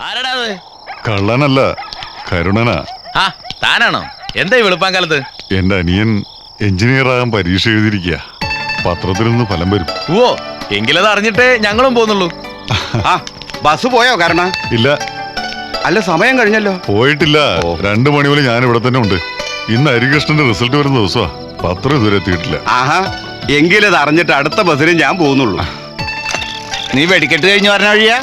ആരടാ അത്? കള്ളനല്ല, കരുണനാ. ആ, താനാണോ? എന്താ ഈ വെളുപ്പാങ്കാലത്ത്? എന്റെ അനിയൻ എഞ്ചിനീയർ ആകാൻ പരീക്ഷ എഴുതിയിരിക്കുക. പത്രത്തിൽ നിന്ന് ഫലം വരും. ഓ, എങ്കിലത് അറിഞ്ഞിട്ടേ ഞങ്ങളും പോന്നുള്ളൂ. ആ, ബസ് പോയോ? കാരണം ഇല്ല. അല്ല, സമയം കഴിഞ്ഞല്ലോ. പോയിട്ടില്ല. 2 മണി മുതൽ ഞാൻ ഇവിടെ തന്നെ ഉണ്ട്. ഇന്ന് ഹരികൃഷ്ണന്റെ റിസൾട്ട് വരുന്ന ദിവസമാ. പത്രം ഇതുവരെ എത്തിയിട്ടില്ല. ആഹാ, എങ്കിലത് അറിഞ്ഞിട്ട് അടുത്ത ബസ്സിന് ഞാൻ പോകുന്നുള്ളൂ. നീ വെടിക്കെട്ട് കഴിഞ്ഞ് പറഞ്ഞ വഴിയാ?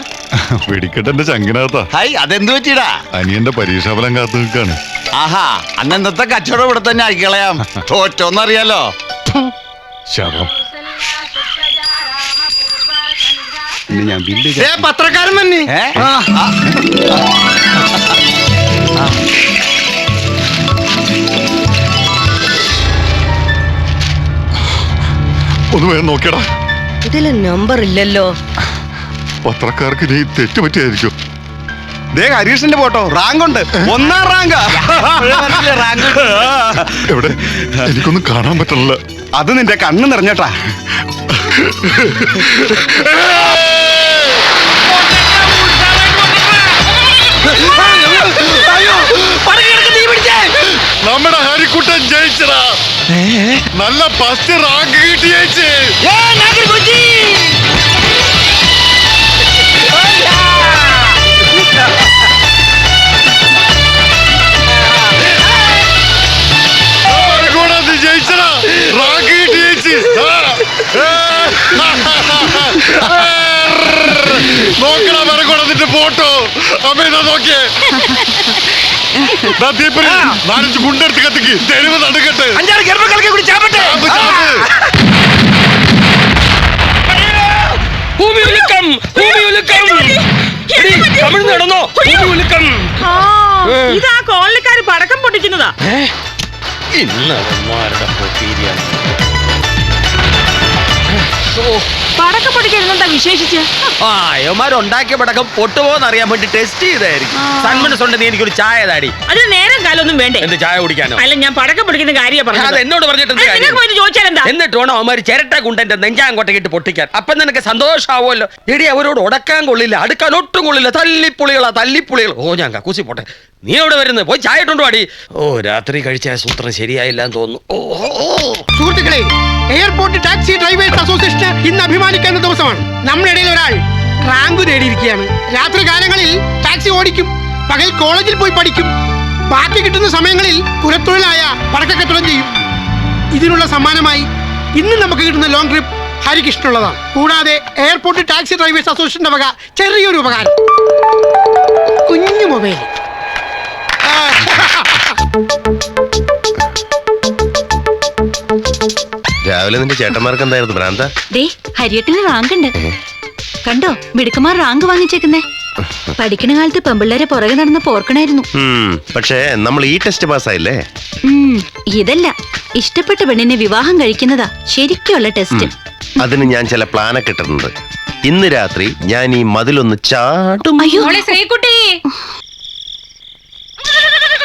വെടിക്കെട്ട് എന്റെ ചങ്കിനകത്താ. ഹായ്, അതെന്ത് പറ്റിയിടാ? അനിയന്റെ പരീക്ഷാഫലം കാത്തു നിൽക്കാണ്. ആഹാ, അന്നത്തെ കച്ചവടം ഇവിടെ തന്നെ ആയിക്കളയാം. തോറ്റോന്നറിയാലോ. ശവം. ഇനി ഞാൻ ബില്ല് പത്രക്കാരൻ തന്നെ. ഒന്ന് വേഗം നോക്കിയടാ. ഇതില് നമ്പർ ഇല്ലല്ലോ. പത്രക്കാർക്ക് നീ തെറ്റ് പറ്റിയായിരിക്കും. ദേ ഹരീഷിന്റെ ഫോട്ടോ. റാങ്ക് ഉണ്ട്, 1ാം റാങ്കാ. എവിടെ? എനിക്കൊന്നും കാണാൻ പറ്റണില്ല. അത് നിന്റെ കണ്ണ് നിറഞ്ഞട്ടാ. നമ്മുടെ ഹരിക്കുട്ടൻ ജയിച്ചടാ. നല്ല ഫസ്റ്റ് റാങ്ക് കിട്ടി ജയിച്ച്. ജയിച്ചടാ, റാങ്ക് കിട്ടി ജയിച്ച്. നോക്കടാ മരക്കൊടത്തിന്റെ ഫോട്ടോ. അമ്മ ഇതാ നോക്കിയേ. 4 ഗുണ്ടെടുത്ത് കത്തിക്ക്. തെരുവ് നടുക്കട്ടെ. ഇതാ കോളനിക്കാര് പടക്കം പൊട്ടിക്കുന്നതാ. പടക്കം പൊട്ടിക്കാൻ വിശേഷിച്ച് ഉണ്ടാക്കിയ പടക്കം പൊട്ടുപോന്ന് അറിയാൻ വേണ്ടി ടെസ്റ്റ് ചെയ്തായിരിക്കും. സന്മനസ്സുണ്ട് നീ എനിക്കൊരു ചായ താടി. അതിന് നേരം കാലൊന്നും വേണ്ടേ? എന്ത് ചായ കുടിക്കാനോ? അല്ല, ഞാൻ പടക്കം പൊട്ടിക്കുന്ന കാര്യം അത് എന്നോട് പറഞ്ഞിട്ട് ചോദിച്ചാൽ എന്താ? എന്നിട്ട് വേണം അവന്മാര് ചിരട്ട കുണ്ടന്റെ നെഞ്ചാങ്കോട്ടേക്കിട്ട് പൊട്ടിക്കാൻ. അപ്പൊ നിനക്ക് സന്തോഷാവുമല്ലോ. എടി, അവരോട് ഉടക്കാൻ കൊള്ളില്ല, അടുക്കാൻ ഒട്ടും കൊള്ളില്ല. തല്ലിപ്പുളികളാ. ഓ, ഞാൻ കക്കൂസി പോട്ടെ. നീ എവിടെ വരുന്നത്? പോയി ചായ ഇട്ടുണ്ടോ അടി. ഓ, രാത്രി കഴിച്ച സൂത്രം ശരിയായില്ല എന്ന് തോന്നുന്നു. സുഹൃത്തുക്കളെ, എയർപോർട്ട് ടാക്സി ഡ്രൈവേഴ്സ് അസോസിയേഷന് ഇന്ന് അഭിമാനിക്കുന്ന ദിവസമാണ്. നമ്മുടെ ഇടയിൽ ഒരാൾ റാങ്ക് നേടിയിരിക്കുകയാണ്. രാത്രി കാലങ്ങളിൽ ടാക്സി ഓടിക്കും, പകൽ കോളേജിൽ പോയി പഠിക്കും. ബാക്കി കിട്ടുന്ന സമയങ്ങളിൽ കുലത്തൊഴിലായ പടക്കക്കച്ചവടം ചെയ്യും. ഇതിനുള്ള സമ്മാനമായി ഇന്ന് നമുക്ക് കിട്ടുന്ന ലോങ് ട്രിപ്പ് ഹരികൃഷ്ണനുള്ളതാണ്. കൂടാതെ എയർപോർട്ട് ടാക്സി ഡ്രൈവേഴ്സ് അസോസിയേഷന്റെ വക ചെറിയൊരു ഉപകാരം, കുഞ്ഞു മൊബൈൽ. രാവിലെ നിന്റെ ചേട്ടന്മാർക്ക് എന്തായിരുന്നു ഭ്രാന്ത? ഹരിയേട്ടന് റാങ്ക് ഉണ്ട് കണ്ടോ? മിടുക്കന്മാർ റാങ്ക് വാങ്ങിച്ചേക്കുന്നേ. പഠിക്കണ കാലത്ത് പെമ്പിള്ളേരെ പുറകെ നടന്ന് പോർക്കണായിരുന്നു. പക്ഷേ നമ്മൾ ഈ ടെസ്റ്റ് പാസ്സായില്ലേ? ഇതല്ല, ഇഷ്ടപ്പെട്ട പെണ്ണിനെ വിവാഹം കഴിക്കുന്നതാ ശരിക്കുള്ള ടെസ്റ്റ്. അതിന് ഞാൻ ചില പ്ലാനൊക്കെ ഇട്ടിട്ടുണ്ട്. ഇന്ന് രാത്രി ഞാൻ ഈ മതിലൊന്ന് ചാടും. അയ്യോ ശ്രീകുട്ടി,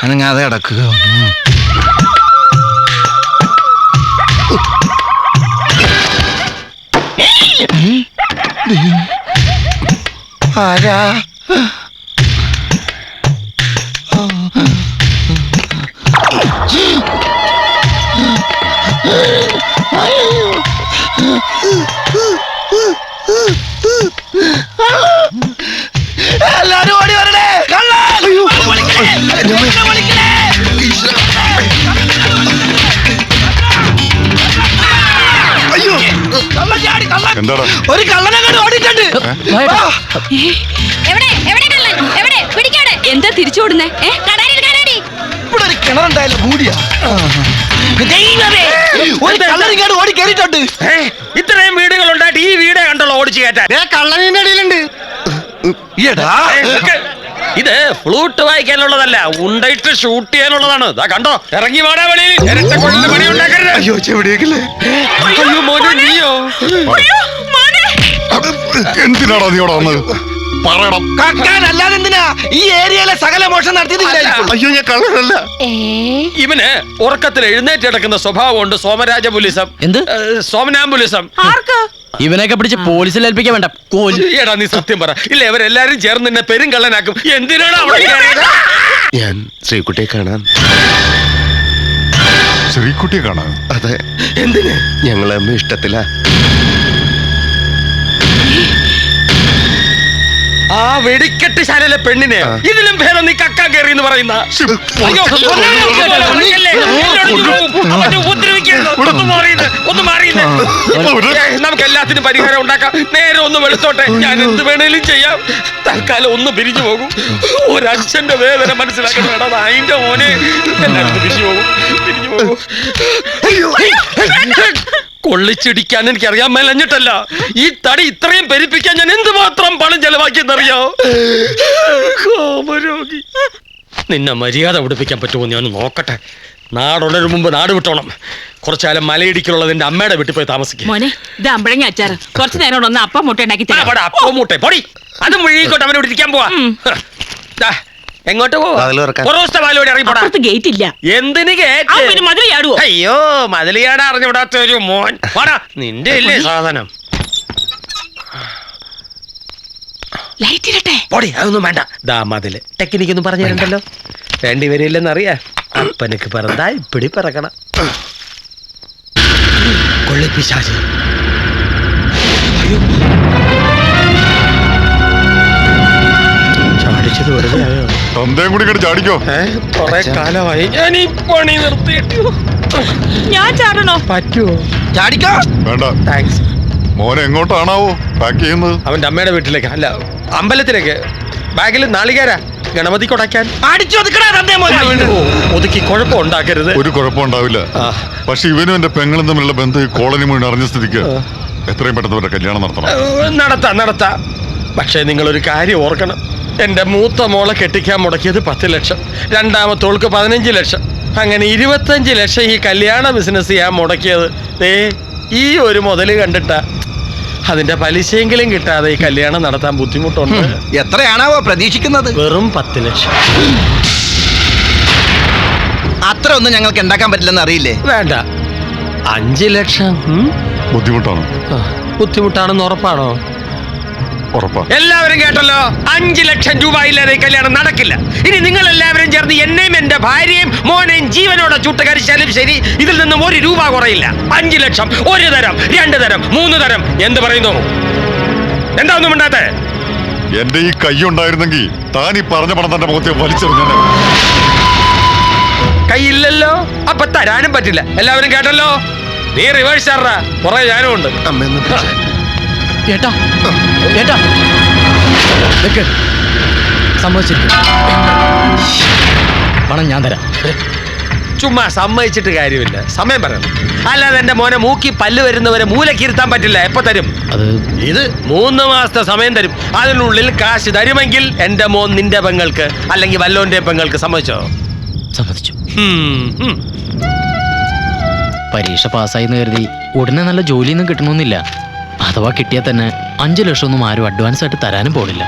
അനങ്ങാതെ അടക്കുക. ആരാ? എല്ലാരും ഓടി വരണേ. എന്താടാ? ഒരു കള്ളനങ്ങോട്ട് ഓടിയിട്ടുണ്ട്. എന്താ തിരിച്ചോടുന്നേ? ഇവിടെ ഒരു കിണറുണ്ടായാലും കൂടിയാ. ഒരു കള്ളനിങ്ങോട്ട് ഓടി കയറിയിട്ടുണ്ട്. ഇത്രയും വീടുകൾ ഉണ്ടായിട്ട് ഈ വീടേ കണ്ടുള്ള ഓടിച്ചു കയറ്റാൻ. കള്ളനിന്റെ ഇടയിലുണ്ട്. ഇത് ഫ്ലൂട്ട് വായിക്കാനുള്ളതല്ല, ഉണ്ടയിട്ട് ഷൂട്ട് ചെയ്യാനുള്ളതാണ്. കണ്ടോ, ഇറങ്ങി വാടാ വെളിയിൽ. അയ്യോ, ചെവിടിയേക്കില്ലേ? അയ്യോ മോനെ, നീയോ? എന്തിനാടാ നീ അവിടെ വന്നത്? പറയണം. അല്ലാതെ എന്തിനാ ഈ ഏരിയയിലെ സകല മോഷണം നടത്തിയതില്ലായിരിക്കും. അയ്യോ ഞാൻ കള്ളനല്ല. ഇവന് ഉറക്കത്തിൽ എഴുന്നേറ്റ് കിടക്കുന്ന സ്വഭാവമുണ്ട്. സോമരാജപുലിസം. എന്ത്? സോമനാംബുലിസം. ആർക്ക്? ഇവനെയൊക്കെ പിടിച്ച് പോലീസിൽ ഏൽപ്പിക്കാൻ വേണ്ട. എടാ നീ സത്യം പറ. ഇല്ല ഇവരെല്ലാരും ചേർന്ന് നിന്നെ പെരുങ്കള്ളനാക്കും. എന്തിനാണ് അവിടെ കയറിയത്? ഞാൻ ശ്രീകുട്ടിയെ കാണാൻ. ശ്രീകുട്ടിയെ കാണാൻ? അതെ. എന്തിന്? ഞങ്ങളെ അമ്മ ഇഷ്ടത്തില. ആ വെടിക്കെട്ട് ശാലയിലെ പെണ്ണിനെ ഇതിലും ഭേദം നീ കക്കാൻ കയറി എന്ന് പറയുന്ന. അയ്യോ, നമുക്ക് എല്ലാത്തിനും പരിഹാരം ഉണ്ടാക്കാം. നേരെ ഒന്ന് വെളുത്തോട്ടെ. ഞാൻ എന്ത് വേണേലും ചെയ്യാം. തൽക്കാലം ഒന്ന് പിരിഞ്ഞു പോകും. ഒരച്ഛന്റെ വേദന മനസ്സിലാക്കണം. അതിന്റെ മോനെ എല്ലാവരും പിരിഞ്ഞു പോകും. പിരിഞ്ഞു പോകും. കൊള്ളിച്ചിടിക്കാൻ എനിക്കറിയാൻ മേലഞ്ഞിട്ടല്ല. ഈ തടി ഇത്രയും പെരിപ്പിക്കാൻ ഞാൻ എന്തുമാത്രം പണം ചെലവാക്കിയെന്നറിയോ? കോപരോഗി. നിന്നെ മര്യാദ ഉടുപ്പിക്കാൻ പറ്റുമോ ഞാൻ നോക്കട്ടെ. നാടുള്ളൊരു മുമ്പ് നാട് വിട്ടോണം. കുറച്ചുകാലം മലയിടിക്കുള്ളത് എന്റെ അമ്മയുടെ വീട്ടിൽ പോയി താമസിക്കും. മോനെ ഇത് അമ്പഴങ്ങ അച്ചാറ്. കുറച്ചു നേരം കൊണ്ട് ഒന്ന് അപ്പം മുട്ട ഉണ്ടാക്കി തരാം. അപ്പം മൂട്ടെ പൊടി. അത് മുഴുകിക്കോട്ടെ. അവനോട് ഇരിക്കാൻ പോവാ. എങ്ങോട്ട് പോവാ? അപ്പുറത്ത് ഗേറ്റ് ഇല്ല. എന്തിന് ആ, പിന്നെ ഗേറ്റ്? മതിൽ ചാടുവോ? അയ്യോ മതിലിയാട അറിഞ്ഞുവിടാത്ത ഒരു മോൻ. വാടാ, നിന്റെ ഇല്ലേ സാധനം? ലൈറ്റ് ഇരട്ടെ. പൊടി, അതൊന്നും വേണ്ട. ദാ മതില് ടെക്നിക്ക് ഒന്നും പറഞ്ഞു തരണ്ടല്ലോ. വേണ്ടി വരില്ലെന്നറിയാ. അപ്പനക്ക് പറന്താ ഇപ്പിടി പറക്കണം. കൊള്ളിപ്പിശാച്. അയ്യോ, ചാടിച്ചത് വെറുതെ ആയോ? തന്തയും കൂടി കണ്ട് ചാടിക്കോ. കൊറേ കാലമായി ഞാൻ ഈ പണി നിർത്തിയിട്ടു. ഞാൻ ചാടണോ? പറ്റുമോ? ചാടിക്കോ. വേണ്ട. താങ്ക്സ്. മോനെ എങ്ങോട്ടാണാവോ പാക്ക് ചെയ്യുന്നത്? അവന്റെ അമ്മയുടെ വീട്ടിലേക്ക്. അല്ല, അമ്പലത്തിലേക്ക്. ബാഗിൽ നാളികേരാ ഗണപതി കൊടക്കാൻ. അടിച്ചു ഒതുക്കടാ തന്തേ മോനെ. ഒതുക്കി കുഴപ്പം ഉണ്ടാക്കരുത്. ഒരു കുഴപ്പമുണ്ടാവില്ല. ആ. പക്ഷെ ഇവനും എന്റെ പെങ്ങളും തമ്മിലുള്ള ബന്ധം ഈ കോളനി മുഴുവൻ അറിഞ്ഞ സ്ഥിതിക്ക് എത്രയും പെട്ടെന്ന് അവരുടെ കല്യാണം നടത്തണം. നടത്താം. പക്ഷേ നിങ്ങളൊരു കാര്യം ഓർക്കണം. എന്റെ മൂത്ത മോളെ കെട്ടിക്കാൻ മുടക്കിയത് 10 ലക്ഷം. രണ്ടാമത്തോൾക്ക് 15 ലക്ഷം. അങ്ങനെ 25 ലക്ഷം ഈ കല്യാണ ബിസിനസ് ചെയ്യാൻ മുടക്കിയത്. ഈ ഒരു മുതല് കണ്ടിട്ടാ. അതിന്റെ പലിശയെങ്കിലും കിട്ടാതെ ഈ കല്യാണം നടത്താൻ ബുദ്ധിമുട്ടുണ്ട്. എത്രയാണാവോ പ്രതീക്ഷിക്കുന്നത്? വെറും 10 ലക്ഷം. അത്ര ഒന്നും ഞങ്ങൾക്ക് ഉണ്ടാക്കാൻ പറ്റില്ലെന്ന് അറിയില്ലേ? വേണ്ട, 5 ലക്ഷം. ബുദ്ധിമുട്ടാണ്. ബുദ്ധിമുട്ടാണെന്ന് ഉറപ്പാണോ? ഉറപ്പാ. എല്ലാവരും കേട്ടല്ലോ. 5 ലക്ഷം രൂപ ഇല്ലാതെ ഈ കല്യാണം നടക്കില്ല. ഇനി നിങ്ങൾ എല്ലാവരും ചേർന്ന് എന്നെയും എന്റെ ഭാര്യയും മോനെയും ജീവനോടെ ചുട്ടുകരിച്ചാലും ശരി, ഇതിൽ നിന്നും 1 രൂപ കുറയില്ല. 5 ലക്ഷം. 1 തരം, 2 തരം, 3 തരം. എന്ത് പറയുന്നു? എന്താ ഒന്നും മിണ്ടാത്തെ? എന്റെ ഈ കൈ ഉണ്ടായിരുന്നെങ്കിൽ താൻ ഈ പറഞ്ഞ പണം തന്റെ മുഖത്തെ വലിച്ചെറിഞ്ഞാണ്. കൈയില്ലല്ലോ, അപ്പൊ തരാനും പറ്റില്ല. എല്ലാവരും കേട്ടല്ലോ. നീ റിവേഴ്സ് ആറാ. കുറെ ഞാനും ഉണ്ട്. ഏട്ടാ ഏട്ടാ സമ്മതിച്ചിരിക്കും. പണം ഞാൻ തരാം. ചുമ്മാ സമ്മതിച്ചിട്ട് കാര്യമില്ല. സമയം പറയണം. അല്ലാതെ എന്റെ മോനെ മൂക്കി പല്ല് വരുന്നവരെ മൂലക്കിരുത്താൻ പറ്റില്ല. എപ്പോ തരും? അത് ഇത് 3 മാസത്തെ സമയം തരും. അതിനുള്ളിൽ കാശ് തരുമെങ്കിൽ എന്റെ മോൻ നിന്റെ പെങ്ങൾക്ക് അല്ലെങ്കിൽ വല്ലോന്റെ പെങ്ങൾക്ക്. സമ്മതിച്ചോ? സമ്മതിച്ചു. ഉം. പരീക്ഷ പാസ്സായിന്ന് കരുതി ഉടനെ നല്ല ജോലിയൊന്നും കിട്ടണമെന്നില്ല. അഥവാ കിട്ടിയാൽ തന്നെ 5 ലക്ഷം ഒന്നും ആരും അഡ്വാൻസ് ആയിട്ട് തരാനും പോണില്ല.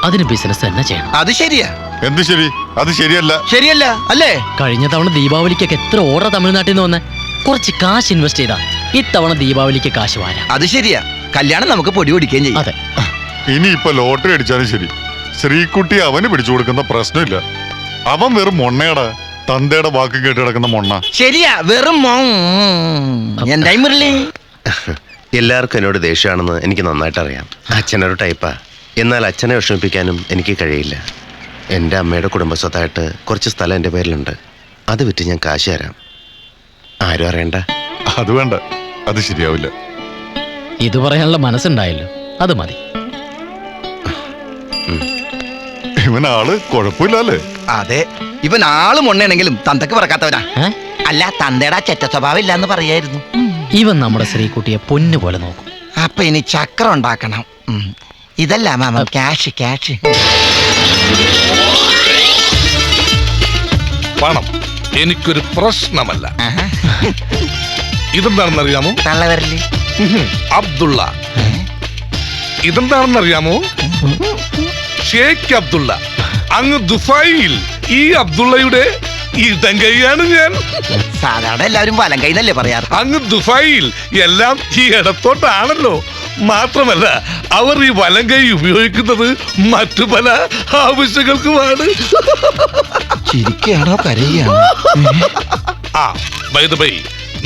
അതിന് ബിസിനസ് തന്നെ ചെയ്യണം. അത് ശരിയാ. എന്ത് ശരി? അത് ശരിയല്ല. ശരിയല്ല അല്ലേ? കഴിഞ്ഞ തവണ ദീപാവലിക്കൊക്കെ എത്ര ഓർഡർ തമിഴ്നാട്ടിൽ നിന്ന് വന്നേ. കുറച്ച് കാശ് ഇൻവെസ്റ്റ് ചെയ്താ ഇത്തവണ ദീപാവലിക്ക് കാശ് വാരാം. അത് ശരിയാ. കല്യാണം നമുക്ക് പൊടി പൊടിക്കുകയും ചെയ്യും. അതെ. ഇനി ഇപ്പൊ ലോട്ടറി അടിച്ചാലും ശരി, ശ്രീകുട്ടി അവന് പിടിച്ചു കൊടുക്കുന്ന പ്രശ്നമില്ല. അവൻ വെറും മൊണ്ണയുടെ തന്തയുടെ വാക്ക് കേട്ട് കിടക്കുന്ന മൊണ്ണ. ശരിയാ, വെറും എന്തായി മുരളി? എല്ലാവർക്കും എന്നോട് ദേഷ്യമാണെന്ന് എനിക്ക് നന്നായിട്ട് അറിയാം. അച്ഛനൊരു ടൈപ്പാ. എന്നാൽ അച്ഛനെ വിഷമിപ്പിക്കാനും എനിക്ക് കഴിയില്ല. എൻ്റെ അമ്മയുടെ കുടുംബസ്വത്തായിട്ട് കുറച്ച് സ്ഥലം എൻ്റെ പേരിലുണ്ട്. അത് വിറ്റ് ഞാൻ കാശ് തരാം. ആരും അറിയണ്ട. അത് വേണ്ട, അത് ശരിയാവില്ല. ഇത് പറയാനുള്ള മനസ്സുണ്ടായല്ലോ, അത് മതി. ഇവനാള് കുഴപ്പമില്ലല്ലേ? അതെ, ഇവൻ ആള് മൊണ്ണയാണെങ്കിലും തന്തക്ക് പറക്കാത്തവനാ. അല്ല, തന്തയുടെ ചെറ്റ സ്വഭാവം ഇല്ലാന്ന് പറയായിരുന്നു. ഇവൻ നമ്മുടെ ശ്രീകുട്ടിയെ പൊന്നു പോലെ നോക്കും. അപ്പൊ ഇനി ചക്രം ഉണ്ടാക്കണം. ഇതല്ല മാമ, ക്യാഷ്. പണം എനിക്കൊരു പ്രശ്നമല്ല. ഇതെന്താണെന്നറിയാമോ? തള്ളവരല് അബ്ദുള്ള. ഇതെന്താണെന്നറിയാമോ? ഷേഖ് അബ്ദുള്ള. അങ്ങ് ദുബായിൽ ഈ അബ്ദുള്ളയുടെ ഇടങ്കൈയാണ് ഞാൻ. സാധാരണ എല്ലാവരും വലം കൈന്നല്ലേ പറയാറ്. അങ്ങ് ദുബായിൽ എല്ലാം ഈ ഇടത്തോട്ടാണല്ലോ. മാത്രമല്ല അവർ ഈ വലം കൈ ഉപയോഗിക്കുന്നത് മറ്റു പല ആവശ്യങ്ങൾക്കുമാണ്. ചിരിക്കുകയാണോ കരയുകയാണോ? ആ ബൈ ദ ബൈ,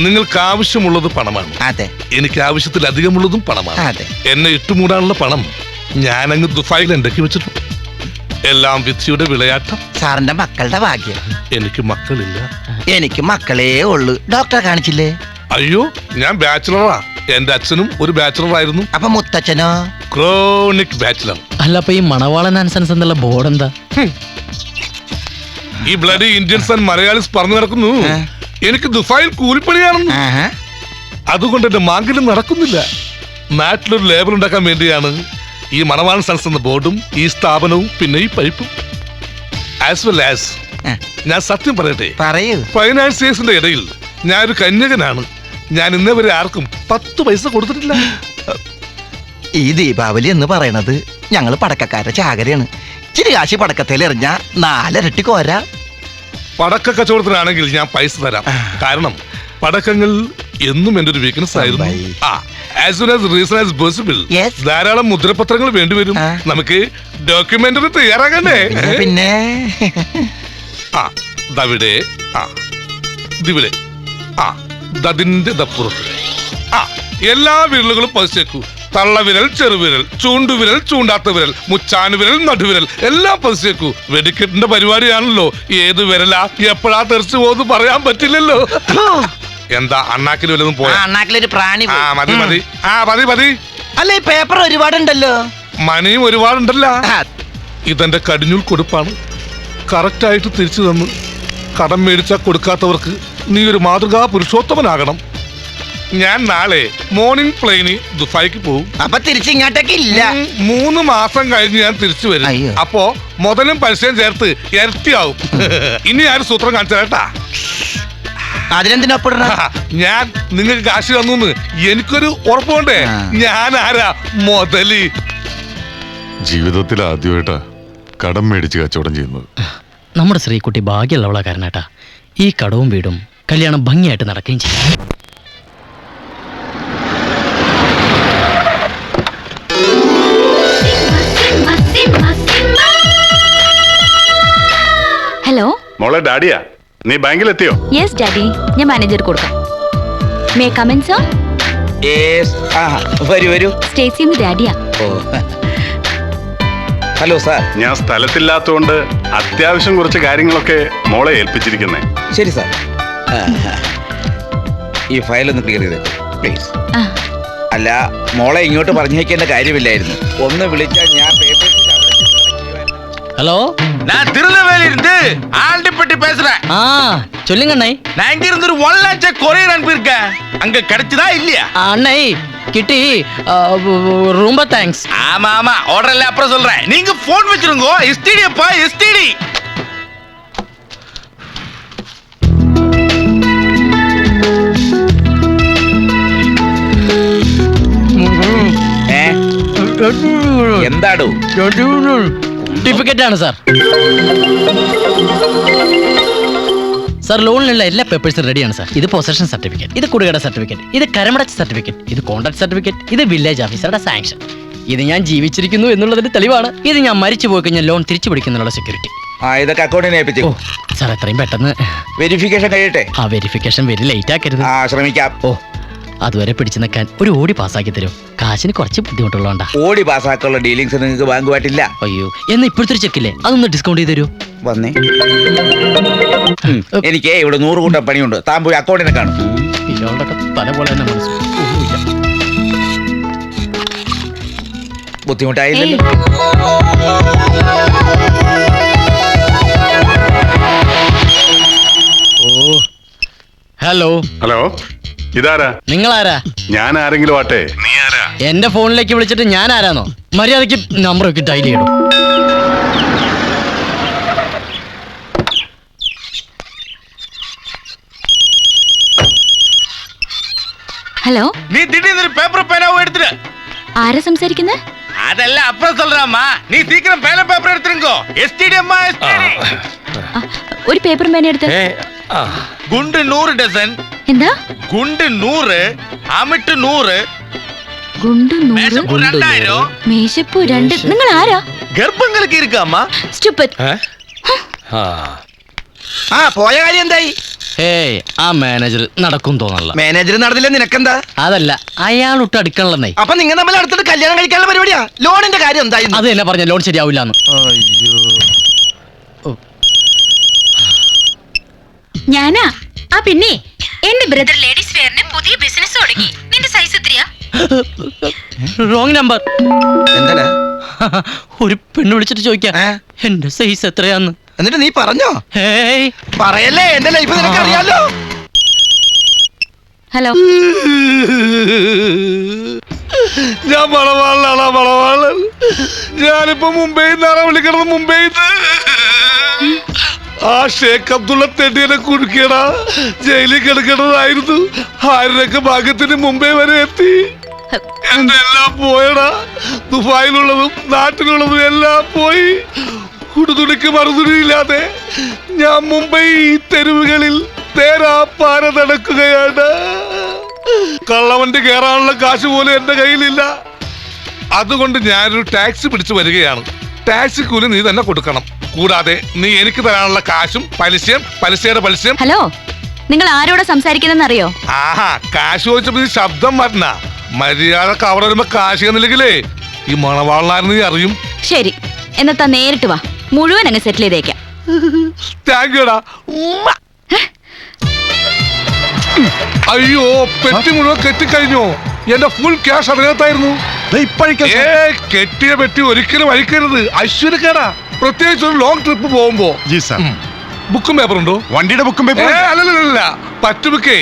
നിങ്ങൾക്ക് ആവശ്യമുള്ളത് പണമാണ്. അതെ. എനിക്ക് ആവശ്യത്തിലധികമുള്ളതും പണമാണ്. അതെ. എന്നെ ഇട്ടുമൂടാനുള്ള പണം ഞാൻ അങ്ങ് ദുബായിൽ ഉണ്ടാക്കി വെച്ചിട്ടുണ്ട്. എല്ലാം വിധിയുടെ വിളയാട്ടം. സാറിന്റെ മക്കളുടെ ഭാഗ്യം. എനിക്ക് മക്കളില്ല. എനിക്ക് മക്കളേ ഉള്ളു. ഡോക്ടറെ കാണിച്ചില്ലേ? അയ്യോ, ഞാൻ ബാച്ചിലറാ. എന്റെ അച്ഛനും ഒരു ബാച്ചിലർ ആയിരുന്നു. അപ്പൊ മുത്തച്ഛനോ? Chronic bachelor. അല്ല അപ്പൊ ഈ മണവാളൻ ആൻസൻസ് എന്നുള്ള ബോർഡ് എന്താ? ഈ ബ്ലഡി ഇന്ത്യൻസ് ആൻഡ് മലയാളീസ് പറഞ്ഞു നടക്കുന്നു എനിക്ക് ദുബായിൽ കൂലിപ്പണിയാണെന്ന്. അതുകൊണ്ട് എന്റെ മാങ്കിലും നടക്കുന്നില്ല. നാട്ടിലൊരു ലേബൽ ഉണ്ടാക്കാൻ വേണ്ടിയാണ് ഈ മണവാളൻ സൺസ് എന്ന ബോർഡും ഈ സ്ഥാപനവും പിന്നെ ഈ പൈപ്പും. ആസ് വെൽ ആസ് ഞാൻ സത്യം പറയട്ടെ, പറയൂ. ഫൈനാൻസിയേഴ്സിന്റെ ഇടയിൽ ഞാനൊരു കന്യകനാണ്. ഞാൻ ഇന്നേ വരെ ആർക്കും 10 പൈസ കൊടുത്തിട്ടില്ല. ഈ ദീപാവലി എന്ന് പറയണത് ഞങ്ങള് പടക്കക്കാരുടെ ചാകരയാണ്. ഇച്ചിരി കാശി പടക്കത്തിൽ എറിഞ്ഞ 4 ഇരട്ടി കോരാ. പടക്ക കച്ചവടത്തിനാണെങ്കിൽ ഞാൻ പൈസ തരാം. കാരണം പടക്കങ്ങൾ എന്നും എന്റെ ഒരു വീക്ക്നെസ് ആയിരുന്നു. As soon as reason as possible. ധാരാളം മുദ്രപത്രങ്ങൾ വേണ്ടിവരും. നമുക്ക് ഡോക്യുമെന്ററി തയ്യാറാകണ്ടേ? പിന്നെ ദവിടെ ദിവിടെ ദതിന്റെ ദപ്പുറത്ത് എല്ലാ വിരലുകളും പതിച്ചേക്കൂ. തള്ളവിരൽ, ചെറുവിരൽ, ചൂണ്ടുവിരൽ, ചൂണ്ടാത്ത വിരൽ, മുച്ചാനുവിരൽ, നടുവിരൽ എല്ലാം പതിച്ചേക്കൂ. വെടിക്കെട്ടിന്റെ പരിപാടിയാണല്ലോ. ഏത് വിരലാ എപ്പോഴാ തെറിച്ചു പോകുന്നു പറയാൻ പറ്റില്ലല്ലോ. എന്താ അണ്ണാക്കിൽ വല്ലതും പോയാ? അണ്ണാക്കിലൊരു പ്രാണി. മതി മതി മതി മതി. അല്ല ഈ പേപ്പർ ഒരുപാടുണ്ടല്ലോ. മണിയും ഒരുപാടുണ്ടല്ലോ. ഇതെന്റെ കടിഞ്ഞൂൽ കൊടുപ്പാണ്. കറക്റ്റായിട്ട് തിരിച്ചു തന്നു. കടം മേടിച്ചാൽ കൊടുക്കാത്തവർക്ക് നീ ഒരു മാതൃകാ പുരുഷോത്തമനാകണം. ഞാൻ നാളെ മോർണിംഗ് പ്ലെയിന് ദുബായിക്ക് പോകും. അപ്പൊ തിരിച്ചിങ്ങോട്ടേക്ക് ഇല്ല. 3 മാസം കഴിഞ്ഞ് ഞാൻ തിരിച്ചു വരും. അപ്പോ മുതലും പലിശയും ചേർത്ത് ഇരട്ടിയാവും. ഇനി ആരും സൂത്രം കാണിച്ചാ. അതിനെന്തിനൊപ്പിട? ഞാൻ നിങ്ങൾക്ക് കാശ് തന്നു എനിക്കൊരു ഉറപ്പുണ്ടേ. ഞാൻ ആരാ? മുതല്. ജീവിതത്തിൽ ആദ്യമായിട്ടാ കടം മേടിച്ച് കച്ചവടം ചെയ്യുന്നത്. നമ്മുടെ ശ്രീകുട്ടി ഭാഗ്യമുള്ളവളാ കാരണേട്ടാ. ഈ കടവും വീടും കല്യാണം ഭംഗിയായിട്ട് നടക്കുകയും ചെയ്യും. ഹലോ മോളെ ഡാഡിയാ, നീ ബാങ്കിലെത്തിയോ? യെസ് ഡാഡി, ഞാൻ മാനേജർ കൊടുക്കാം. May come in sir? വരൂ വരൂ. സ്റ്റേസിന്ന് ഡാഡിയാ. Hello sir. ഞാൻ സ്ഥലത്തില്ലാത്തതുകൊണ്ട് അത്യാവശ്യം കുറച്ച് കാര്യങ്ങളൊക്കെ മോളെ ഏൽപ്പിച്ചിരിക്കുന്നേ. ശരി സാർ. ഈ ഫയൽ ഒന്ന് ക്ലിയർ ചെയ്തേ പ്ലീസ്. അല്ല മോളെ ഇങ്ങോട്ട് പറഞ്ഞേക്കേണ്ട കാര്യമില്ലായിരുന്നു. ഒന്ന് വിളിച്ചാൽ ഞാൻ ஹலோ, நான் திருநெல்வேலி இருந்து ஆண்டிப்பட்டி பேசுறேன். சொல்லுங்க அண்ணே. நான் இங்க இருந்து ஒரு 1 லட்சம் கொரியர் அனுப்பியிருக்கேன். அங்க கிடைச்சதா இல்லையா? அண்ணே கிட்டி, ரொம்ப தேங்க்ஸ். ஆமா ஆமா, ஆர்டர் இல்ல அப்புறம் சொல்றேன். நீங்க போன் வச்சிருங்க. எஸ்டிடி அப்பா, எஸ்டிடி. എന്താടോ? സർട്ടിഫിക്കറ്റ് ആണ് സാർ. സാർ ലോണിലുള്ള എല്ലാ പേപ്പേഴ്സും റെഡിയാണ് സാർ. ഇത് പൊസഷൻ സർട്ടിഫിക്കറ്റ്, ഇത് കുടികട സർട്ടിഫിക്കറ്റ്, ഇത് കരമടച്ച സർട്ടിഫിക്കറ്റ്, ഇത് കോൺട്രാക്ട് സർട്ടിഫിക്കറ്റ്, ഇത് വില്ലേജ് ഓഫീസറുടെ സാങ്ഷൻ. ഇത് ഞാൻ ജീവിച്ചിരിക്കുന്നു എന്നുള്ളതിന്റെ തെളിവാണ്. ഇത് ഞാൻ മരിച്ചു പോയി കഴിഞ്ഞാൽ ലോൺ തിരിച്ചു പിടിക്കുന്നുള്ള സെക്യൂരിറ്റി. ഇതൊക്കെ അക്കൗണ്ടിനെ ഏൽപ്പിച്ചു. സാർ എത്രയും പെട്ടെന്ന് വെരിഫിക്കേഷൻ കഴിയട്ടെ. വെരിഫിക്കേഷൻ വെരി ലേറ്റ് ആക്കരുത്. ശ്രമിക്കാം. അതുവരെ പിടിച്ചു നിൽക്കാൻ ഒരു ഓടി പാസ്സാക്കി തരും. കാശിന് കുറച്ച് ബുദ്ധിമുട്ടുള്ളതുകൊണ്ടാ. ഓടി പാസ്സാക്കാനുള്ള ഡീലിങ്സ് നിങ്ങൾക്ക് ബാങ്കുമായിട്ടില്ല. അയ്യോ, എന്നാ ഇപ്പോഴത്തെ ഒരു ചെക്കില്ലേ, അതൊന്ന് ഡിസ്കൗണ്ട് ചെയ്ത് തരൂ. വന്നേ. എനിക്ക് ഇവിടെ 100 കൂട്ടം പണിയുണ്ട്. താൻ പോയി അക്കൗണ്ടിനെ കാണും. തല പോലെ തന്നെ മനസ്സ്. ബുദ്ധിമുട്ടായില്ലല്ലോ. ഹലോ. ഹലോ, ഇതാരാ? നിങ്ങളാരാ? ഞാൻ ആരെങ്കിലും ആട്ടെ. നീ ആരാ? എന്റെ ഫോണിലേക്ക് വിളിച്ചിട്ട് ഞാൻ ആരാന്നോ? മര്യാദയ്ക്ക് നമ്പർ ഒക്കെ ഡയൽ ചെയ്യണം. ഹലോ. നീ திடீர்னு പേപ്പർ പേനാവും എടുത്തിട്ട് ആരാ സംസാരിക്കുന്നത്? அதெல்லாம் அப்புறம் சொல்றாமா, நீ சீக்கிரம் பேன பேப்பர் எடுத்துருங்கோ. எஸ்டிடி அம்மா, எஸ்டிடி. ഒരു പേപ്പർ പേന എടുത്ത്. குண்டு 100 டசன். എന്താ? குண்டு 100, അമിട്ട് 100, ഗുണ്ടു 100, മേശപ്പൂ 2000. മേശപ്പൂ 2. നിങ്ങൾ ആരാ? ഗർഭങ്ങൾക്ക് ഇരിക്കാമ്മ. സ്റ്റുപ്പിഡ്. ആ പോയ കാര്യം എന്തായി? ഏയ് ആ മാനേജർ നടക്കും തോന്നല്ല. മാനേജർ നടന്നില്ല, നിനക്കെന്താ? അതല്ല, അയാൾ ഇട്ട് അടുക്കണല്ലേ. അപ്പൊ നിങ്ങൾ തമ്മിൽ അടുത്തിട്ട് കല്യാണം കഴിക്കാനുള്ള പരിപാടിയാ? ലോണിന്റെ കാര്യം എന്തായി? അത് തന്നെ പറഞ്ഞ ലോൺ ശരിയാവില്ലാന്ന്. ഞാനാ. ആ പിന്നെ എന്റെ ബ്രദർ ലേഡീസ് വെയറിന് പുതിയ ബിസിനസ് തുടങ്ങി. നിന്റെ സൈസ് എത്രയാ? Wrong number. എന്താ? ഒരു പെണ്ണ് വിളിച്ചിട്ട് ചോദിക്കാം എന്റെ സൈസ് എത്രയാന്ന്. എന്നിട്ട് നീ പറഞ്ഞോ? ഹേയ് പറയല്ലേ, എന്റെ ലൈഫ് നിനക്ക് അറിയാലോ. ഹലോ. ഞാൻ മണവാളൻ. ഞാനിപ്പോ മുംബൈയിൽ നിന്നാണ് വിളിക്കണത്. മുംബൈയിൽ ആ ഷേഖ് അബ്ദുള്ള തെണ്ടിയെ കുടുക്കിയടാ. ജയിലിൽ കിടക്കണതായിരുന്നു. 1000 ഭാഗ്യത്തിന് മുംബൈ വരെ എത്തി. എന്റെ എല്ലാം പോയടാ. ദുബായിലുള്ളതും നാട്ടിലുള്ളതും എല്ലാം പോയി. കുടുതുണിക്ക് മറുതുണിയില്ലാതെ ഞാൻ മുംബൈ തെരുവുകളിൽ തേരാപ്പാര നടക്കുകയാണ്. കള്ളവണ്ടി കയറാനുള്ള കാശ് പോലും എന്റെ കയ്യിലില്ല. അതുകൊണ്ട് ഞാനൊരു ടാക്സി പിടിച്ചു വരികയാണ്. ടാക്സി കൂലി നീ തന്നെ കൊടുക്കണം. കൂടാതെ നീ എനിക്ക് തരാനുള്ള കാശും പലിശയുടെ പലിശയും. ഹലോ, നിങ്ങൾ ആരോടാ സംസാരിക്കുന്നതെന്ന് അറിയോ? ആഹാ, കാശ് ചോദിച്ചപ്പോ ഈ ശബ്ദം മാറ്റണ. മര്യാദ കവർ വരുമ്പോ കാശ് തന്നില്ലെങ്കിലേ ഈ മണവാളനായിരുന്നു നീ അറിയും. ശരി, എന്നത്താ നേരിട്ട് വാ, മുഴുവൻ അങ്ങ് സെറ്റിൽ ചെയ്തേക്കാം. താങ്ക് യൂടാ. അയ്യോ, പെട്ടി മുഴുവൻ കെട്ടിക്കഴിഞ്ഞോ? എന്റെ ഫുൾ ക്യാഷ് അതിനകത്തായിരുന്നു. കെട്ടിയ പെട്ടി ഒരിക്കലും അഴിക്കരുത്, ഐശ്വര്യക്കേടാ. പ്രത്യേകിച്ച് ഒരു ലോങ് ട്രിപ്പ് പോകുമ്പോ. ബുക്കും പേപ്പർ ഉണ്ടോ? വണ്ടിയുടെ ബുക്കും പേപ്പർ? അല്ലല്ല, പറ്റുബുക്കേ.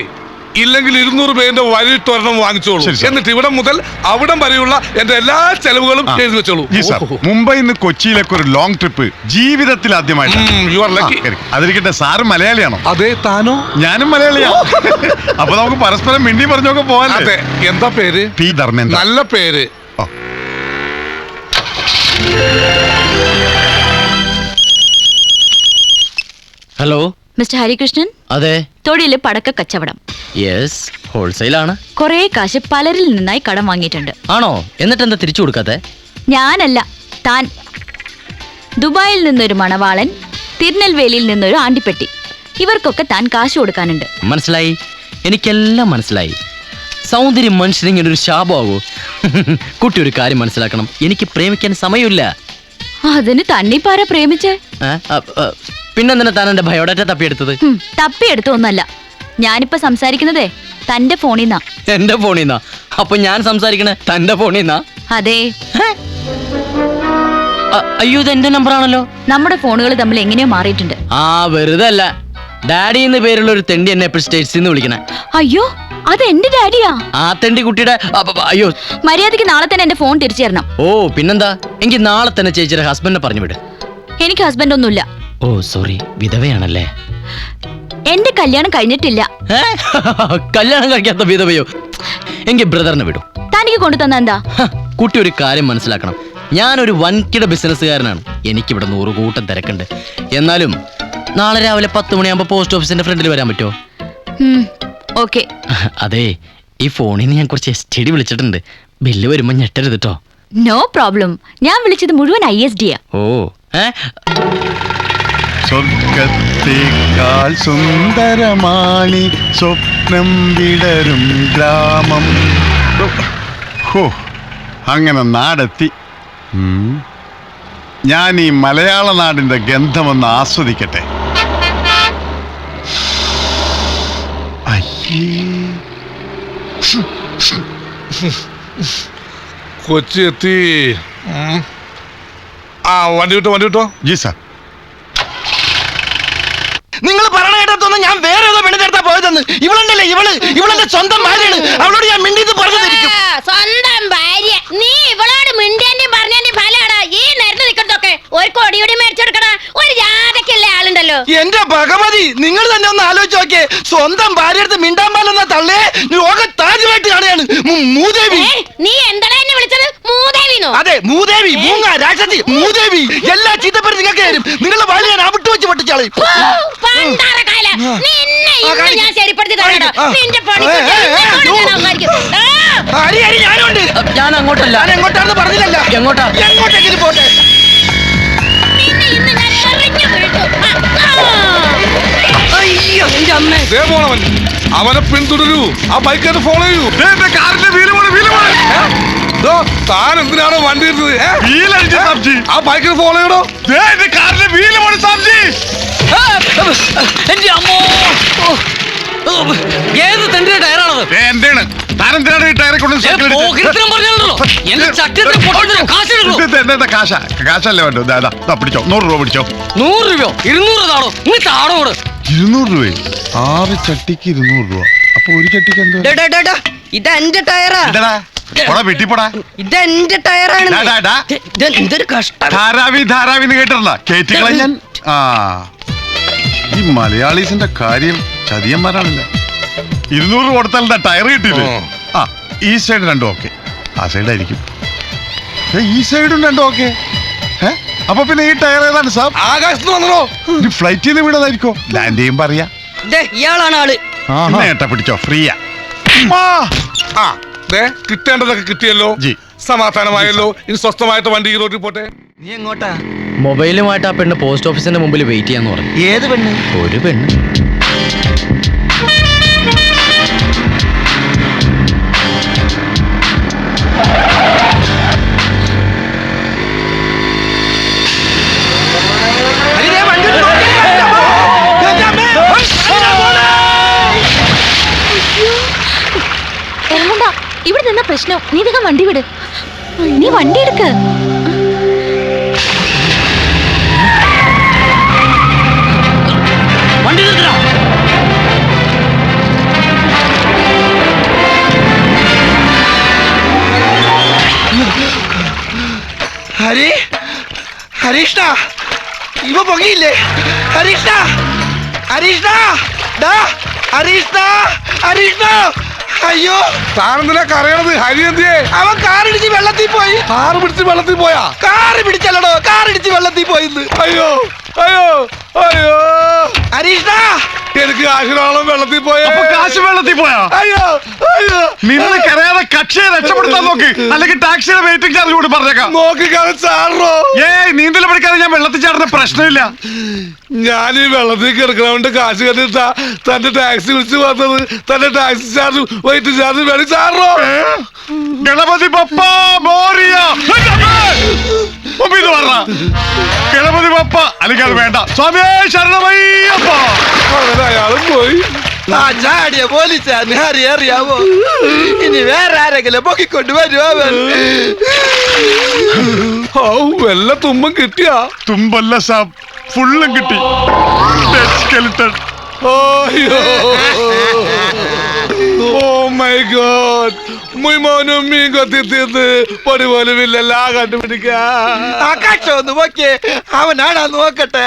ഇല്ലെങ്കിൽ 200 പേരുടെ വഴിട്ടൊരെണ്ണം വാങ്ങിച്ചോളൂ. എന്നിട്ട് ഇവിടെ മുതൽ അവിടം വരെയുള്ള എന്റെ എല്ലാ ചെലവുകളും എഴുതി വെച്ചോളൂ. മുംബൈ നിന്ന് കൊച്ചിയിലേക്ക് ഒരു ലോങ് ട്രിപ്പ് ജീവിതത്തിൽ ആദ്യമായിട്ട്. അതിരിക്കട്ടെ, സാറ് മലയാളിയാണോ? അതെ. താനോ? ഞാനും മലയാളിയാണ്. അപ്പൊ നമുക്ക് പരസ്പരം മിണ്ടി പറഞ്ഞൊക്കെ പോകാൻ. അതെ. എന്താ പേര്? പി ധർമ്മേന്ദ്ര. നല്ല പേര്. Hello mister Harikrishnan. അതെ. തൊഴില് പടക്ക കച്ചവടം. യെസ്, ഹോൾസെയിൽ ആണ്. കൊറേ കാശ് പലരിൽ നിന്നായി കടം വാങ്ങിയിട്ടുണ്ട്. ആണോ? എന്നിട്ട് എന്താ തിരിച്ചു കൊടുക്കാത്തെ? ഞാനല്ല, താൻ. ദുബായിൽ നിന്നൊരു മണവാളൻ, തിരുനെൽവേലിയിൽ നിന്നൊരു ആണ്ടിപ്പെട്ടി. ഇവർക്കൊക്കെ താൻ കാശ് കൊടുക്കാനുണ്ട്. മനസ്സിലായി, എനിക്കെല്ലാം മനസ്സിലായി. സൗന്ദര്യം മനുഷ്യനിങ്ങനെ ഒരു ശാപമാവോ? കുട്ടി ഒരു കാര്യം മനസ്സിലാക്കണം, എനിക്ക് പ്രേമിക്കാൻ സമയമില്ല. അതിന് തന്നിപ്പാര പ്രേമിച്ചേ? പിന്നെന്തിനാ താൻ എന്റെ ബയോഡാറ്റ തപ്പിയെടുത്തത്? തപ്പിയെടുത്തൊന്നല്ല, ഞാനിപ്പോ സംസാരിക്കുന്നതേ തന്റെ ഫോണിന്നാ. എന്റെ ഫോണിന്നാ? അപ്പൊ ഞാൻ സംസാരിക്കണേ തന്റെ ഫോണിന്നാ? അതെ. അയ്യോ, ഇത് എന്റെ നമ്പർ ആണല്ലോ. നമ്മുടെ ഫോണുകൾ തമ്മിൽ എങ്ങനെയോ മാറിയിട്ടുണ്ട്. ആ, വെറുതെ അല്ല. ഡാഡി എന്ന് പേരുള്ള ഒരു തെണ്ടി എന്നെ എപ്പോൾ സ്റ്റേറ്റ്സിൽ നിന്ന് വിളിക്കണേ. അയ്യോ, അത് എന്റെ ഡാഡിയാ. ആ തെണ്ടി കുട്ടിയുടെ. അയ്യോ, മര്യാദക്ക് നാളെ തന്നെ എന്റെ ഫോൺ തിരിച്ചു തരണം. ഓ പിന്നെന്താ, എങ്കിൽ നാളെ തന്നെ ചേച്ചിയുടെ ഹസ്ബൻഡിനെ പറഞ്ഞു വിട്. എനിക്ക് ഹസ്ബൻഡ് ഒന്നുമില്ല. ഓ സോറി, വിധവയാണല്ലേ? എന്റെ കല്യാണം കഴിഞ്ഞിട്ടില്ല. കല്യാണം കഴിക്കാത്ത വിധവയോ? എങ്കിൽ ബ്രദറിനെ വിടും. തനിക്ക് കൊണ്ടു തന്ന എന്താ? കുട്ടി ഒരു കാര്യം മനസ്സിലാക്കണം, ഞാനൊരു വൻകിട ബിസിനസ്സുകാരനാണ്. എനിക്കിവിടെ 100 കൂട്ടം തിരക്കുണ്ട്. എന്നാലും നാളെ രാവിലെ 10 മണിയാകുമ്പോ പോസ്റ്റ് ഓഫീസിന്റെ ഫ്രണ്ടിൽ വരാൻ പറ്റുമോ? ഓക്കെ. അതെ, ഈ ഫോണിൽ നിന്ന് ഞാൻ കുറച്ച് STD വിളിച്ചിട്ടുണ്ട്. ബില്ല് വരുമ്പോ ഞെട്ടരുത് കേട്ടോ. No problem. ഞാൻ വിളിച്ചത് മുഴുവൻ ISD. ഓ, സ്വർഗത്തേക്കാൾ സുന്ദരമാണി സ്വപ്നം വിടരും ഗ്രാമം. അങ്ങനെ നാടെത്തി. ഞാൻ ഈ മലയാള നാടിന്റെ ഗന്ധമൊന്ന് ആസ്വദിക്കട്ടെ. കൊച്ചി എത്തി. ആ, വണ്ടി വിട്ടോ. G sir. നിങ്ങൾ പറഞ്ഞ കേട്ടതൊന്നും ഞാൻ വേറെ ഏതോ പെണ്ണിന്റെ പോയതെന്ന്. ഇവളുണ്ടല്ലേ, ഇവളെന്റെ സ്വന്തം ഭാര്യയാണ്. അവളോട് ഞാൻ മിണ്ടിന്ന് പറഞ്ഞിരിക്കും. സ്വന്തം ഭാര്യ? നീ ഇവളോട് മിണ്ടിയന്റെയും പറഞ്ഞതിന്റെയും ഫലാടാ ഈ നേരത്തെ നിൽക്കുന്നതൊക്കെ. ഒരു കൊടിയോടി മേടിച്ചെടുക്കണ ഒരു ജാതക്കല്ലേ ആളുണ്ടല്ലോ. എന്റെ ഭഗവതി, നിങ്ങൾ തന്നെ ഒന്ന് ആലോചിച്ച് നോക്കിയേ. സ്വന്തം ഭാര്യ അടുത്ത് മിണ്ടാൻ പാലെന്ന തള്ളേ ലോകത്താദ്യമായിട്ട് കാണുകയാണ് മൂദേവി. നീ എന്താടാ എന്നെ വിളിച്ചത്? മൂദേവി? മൂദേവിന്നോ? അതെ മൂദേവി, മൂങ്ങ, രാക്ഷസി, മൂദേവി എല്ലാ ചീത്തപ്പേരും നിങ്ങൾക്ക് തരും. നിങ്ങളുടെ വാലി ഞാൻ അവിട്ട് വെച്ച് പൊട്ടിച്ചാളി. പണ്ടാരക്കാല നിന്നെ ഇന്ന് ഞാൻ ശരിപ്പെടുത്തി തരാടാ. നിന്റെ പണിക്ക് ഞാനുണ്ട്. ഞാൻ അങ്ങോട്ടല്ല. ഞാൻ എങ്ങോട്ടാണെന്ന് പറഞ്ഞില്ലല്ലോ. എങ്ങോട്ടാ? എങ്ങോട്ടെങ്കിലും പോട്ടെ. നിന്നെ ഇന്ന് ഞാൻ എറിഞ്ഞു വീഴ്ത്തും. അയ്യോ എന്റെ അമ്മ. ദേ പോണവൻ. അവനെ പിന്തുടരൂ. ആ ബൈക്കായിട്ട് ഫോളോ ചെയ്യൂ. കാറിന്റെ വീല് താൻ എന്തിനാണോ വണ്ടി ഇരുന്നത്? ആ ബൈക്കിന് ഫോളോ ചെയ്യണോ? കാറിന്റെ വീല് പോണ സാബ്ജി. എന്റെ അമ്മോ, ഏത് തന്റെ ടയറാണത്? എന്താണ് താനെന്തിനാണ് ഈ ടയറെ കൊണ്ട് കാശല്ലേ വേണ്ടോ? പിടിച്ചോ, 100 രൂപ പിടിച്ചോ. 100 രൂപയോ 200 താടോ? നീ താടോട് 200 രൂപ. 6 ചട്ടിക്ക് 200 രൂപ. അപ്പൊ ഒരു ചട്ടിക്ക് എന്താ? ഇത് എന്റെ ടയറാ. വെട്ടിപ്പോടാ. ഇത് എന്റെ ടയറാണ്. എന്തൊരു കഷ്ടം. ധാരാവി കേട്ടിട്ടുള്ള കേറ്റിക്കള ഞാൻ. ആ ഈ മലയാളീസിന്റെ കാര്യം ചതിയന്മാരാണല്ലേ. 200 കൊടുത്താൽ ടയർ കിട്ടിയില്ലേ? ആ ഈ സൈഡ് രണ്ടും ഓക്കെ, ആ സൈഡായിരിക്കും. ഈ സൈഡും രണ്ടും ഓക്കെ. അപ്പൊ പിന്നെ ഈ ടയർ ഏതാണ് സാർ? ആകാശത്ത് വന്നോ? ഫ്ലൈറ്റിൽ നിന്ന് വീണതായിരിക്കോ? ലാൻഡ് ചെയ്യുമ്പോ അറിയാം. ഇയാളാണ് ആള്. ഏട്ടാ പിടിച്ചോ, ഫ്രീയാ. കിട്ടേണ്ടതൊക്കെ കിട്ടിയല്ലോ, സമാധാനമായല്ലോ. ഇനി സ്വസ്ഥമായിട്ട് വണ്ടി റോഡിൽ പോട്ടെ. നീ എങ്ങോട്ടാ? മൊബൈലുമായിട്ട് ആ പെണ്ണ് പോസ്റ്റ് ഓഫീസിന്റെ മുമ്പിൽ വെയിറ്റ് ചെയ്യാന്ന് പറഞ്ഞു. ഏത് പെണ്ണ്? ഒരു പെണ്ണ്. ഇവിടെ നിന്ന പ്രശ്നം. നീ വേഗം വണ്ടി വിട്. നീ വണ്ടി എടുക്ക്. വണ്ടി നിർത്തണം. ഹരീഷ്ണ ഇവ പൊങ്ങിയില്ലേ? ഹരീഷ്ണ ഹരീഷ്ണ ഹരീഷ്ണ. അയ്യോ താനെന്തിനാ കരയണത്? ഹരി എന്തിയേ? അവൻ കാറിടിച്ച് വെള്ളത്തിൽ പോയി. കാറ് പിടിച്ച് വെള്ളത്തിൽ പോയാ? കാറ് പിടിച്ചല്ലടോ, കാറിടിച്ച് വെള്ളത്തിൽ പോയിന്ന്. അയ്യോ അയ്യോ അയ്യോ. ഹരീഷ്ണ എനിക്ക് കാശിനോളം വെള്ളത്തിൽ പോയാ. കാശ് വെള്ളത്തിൽ പോയാ? അയ്യോ അയ്യോ. നിന്ന് കരയാതെ കക്ഷിയെ രക്ഷപ്പെടുത്താൻ നോക്ക്, അല്ലെങ്കിൽ ടാക്സിയുടെ വെയിറ്റിംഗ് ചാർജ് കൂടി പറഞ്ഞേക്കാം. നോക്കിക്കാതെ ചാടോ. നീന്തൽ പഠിക്കാതെ ഞാൻ വെള്ളത്തിൽ ചാടുന്ന പ്രശ്നമില്ല. ഞാൻ ഈ വെള്ളത്തിൽ കിടക്കണോണ്ട് കാശ് കണ്ടിട്ടാ തന്റെ ടാക്സി വിളിച്ച് വന്നത്. തന്റെ ടാക്സി ചാർജ് വെയിറ്റിംഗ് ചാർജ് വേണ്ടി ചാടോ. ഗണപതി ബപ്പ മോറിയ. ഗണപതി ബപ്പ അല്ലെങ്കിൽ അത് വേണ്ട. സ്വാമിയേ ശരണമയ്യപ്പ. അയാളും പോയി. ചാടിയ പോലീസാണ് അറിയാവോ? ഇനി വേറെ ആരെങ്കിലും പൊക്കിക്കൊണ്ട് വരുമോ? വല്ല തുമ്പം കിട്ടിയാ? തുമ്പല്ല സാബ്, ഫുള്ളും കിട്ടി. Oh my God. മുയ്മോനും മീൻ കൊത്തി തീർന്ന് പൊടി പോലും ഇല്ലല്ല കണ്ടുപിടിക്കാൻ. ആകാശം നോക്കിയേ, അവനാണാ നോക്കട്ടെ.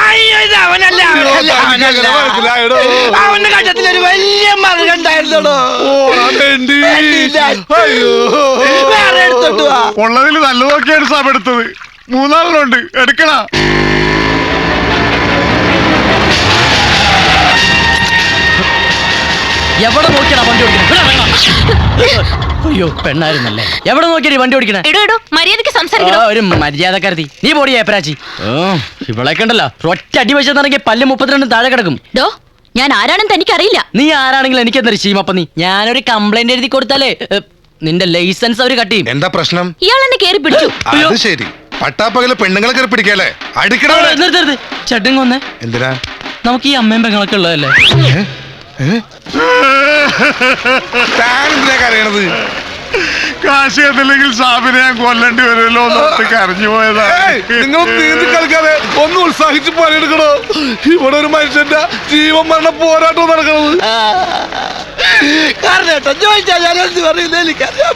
അയ്യോ ഇത് അവനല്ല. അവന്റെ കണ്ടത്തിലൊരു വലിയ മകൾ ഉണ്ടായിരുന്നോ? വേറെ എടുത്തോട്ട് വാ. ഉള്ളതിൽ നല്ലതൊക്കെയാണ് സാബ് എടുത്തത്. 3 എടുക്കണ. എവിടെ നോക്കിയാ വണ്ടി ഓടിക്കണേ? അയ്യോ പെണ്ണായിരുന്നല്ലേ. എവിടെ നോക്കിയാ വണ്ടി ഓടിക്കണേ? മര്യാദക്ക് സംസാരിക്കണോ? ഒരു മര്യാദക്കാരത്തി. നീ പോടിയ ഏപ്രാച്ചി. ഇവളൊക്കെ ഉണ്ടല്ലോ, ഒറ്റ അടി വെച്ചെന്നിറങ്ങി പല്ല് 32 താഴെ കിടക്കും. ഞാൻ ആരാണെന്ന് തനിക്കറിയില്ല. നീ ആരാണെങ്കിലും എനിക്കെന്തൊരു ശീമപ്പ. നീ ഞാനൊരു കംപ്ലൈന്റ് എഴുതി കൊടുത്താലേ നിന്റെ ലൈസൻസ് അവര് കട്ട് ചെയ്യും. എന്താ പ്രശ്നം? ഇയാൾ എന്നെ കേറി പിടിച്ചു. അത് ശരി, പട്ടാപ്പകല് പെണ്ണുങ്ങളെ കയറി പിടിക്കാല്ലേ? നിർത്തരുത്. ചട്ടും കൊന്നേ. എന്തിനാ? നമുക്ക് ഈ അമ്മയും പെങ്ങളൊക്കെ ഉള്ളതല്ലേ. താനെന്തിനാ കരയണത്? കാശ് എന്നില്ലെങ്കിൽ സാബിനെ ഞാൻ കൊല്ലേണ്ടി വരുമല്ലോ എന്നോർത്ത് കരഞ്ഞു പോയതാ. നിങ്ങൾ നീന്തി കളിക്കാതെ ഒന്ന് ഉത്സാഹിച്ച് പണിയെടുക്കണോ? ഇവിടെ ഒരു മനുഷ്യന്റെ ജീവൻ മരണ പോരാട്ടം നടക്കണത്. കാരണം ചോദിച്ചാ ഞാൻ എന്ത് പറയുന്നത് എനിക്കറിയാം.